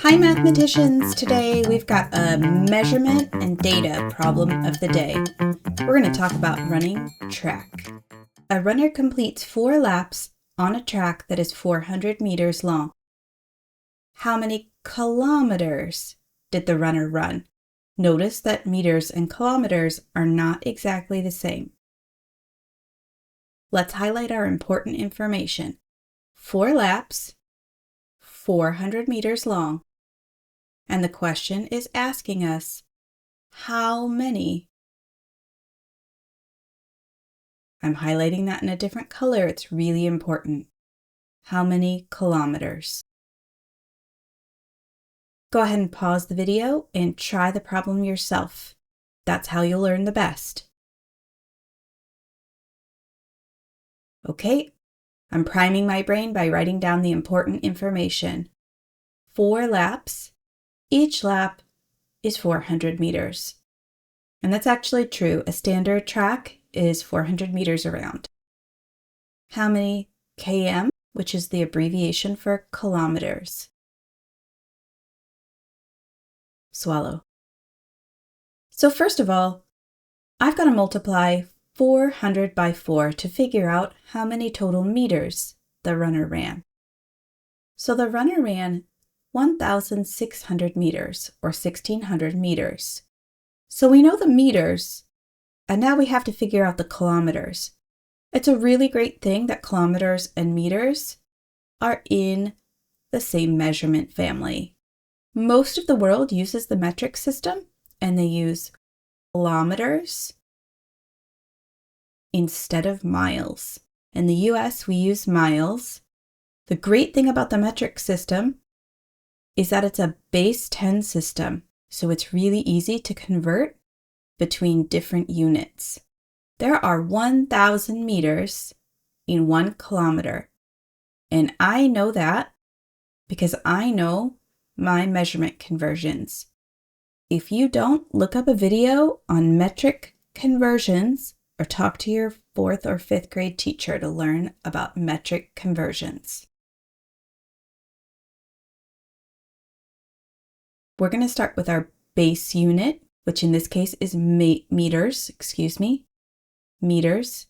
Hi mathematicians! Today we've got a measurement and data problem of the day. We're going to talk about running track. A runner completes 4 laps on a track that is 400 meters long. How many kilometers did the runner run? Notice that meters and kilometers are not exactly the same. Let's highlight our important information. 4 laps, 400 meters long. And the question is asking us, how many? I'm highlighting that in a different color. It's really important. How many kilometers? Go ahead and pause the video and try the problem yourself. That's how you'll learn the best. Okay, I'm priming my brain by writing down the important information. 4 laps. Each lap is 400 meters. And that's actually true. A standard track is 400 meters around. How many km, which is the abbreviation for kilometers? Swallow. So first of all, I've got to multiply 400 by 4 to figure out how many total meters the runner ran. So the runner ran 1,600 meters, or 1,600 meters. So we know the meters, and now we have to figure out the kilometers. It's a really great thing that kilometers and meters are in the same measurement family. Most of the world uses the metric system, and they use kilometers instead of miles. In the US, we use miles. The great thing about the metric system is that it's a base 10 system, so it's really easy to convert between different units. There are 1,000 meters in 1 kilometer, and I know that because I know my measurement conversions. If you don't, look up a video on metric conversions or talk to your 4th or 5th grade teacher to learn about metric conversions. We're going to start with our base unit, which in this case is meters, meters.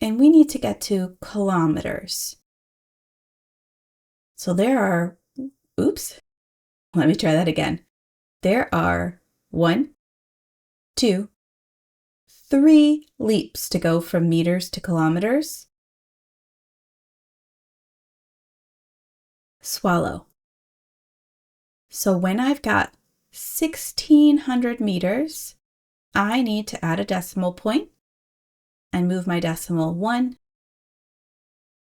And we need to get to kilometers. So there are, let me try that again. There are 1, 2, 3 leaps to go from meters to kilometers. Swallow. So when I've got 1,600 meters, I need to add a decimal point and move my decimal 1,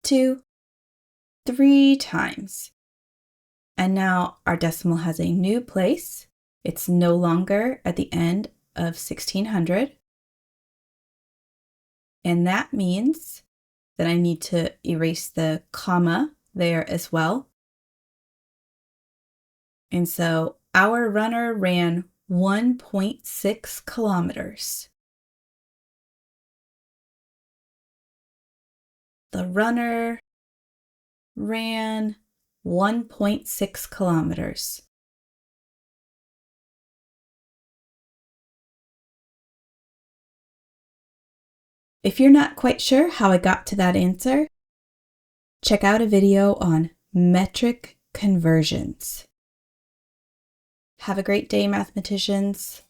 2, 3 times. And now our decimal has a new place. It's no longer at the end of 1,600. And that means that I need to erase the comma there as well. And so our runner ran 1.6 kilometers. The runner ran 1.6 kilometers. If you're not quite sure how I got to that answer, check out a video on metric conversions. Have a great day, mathematicians.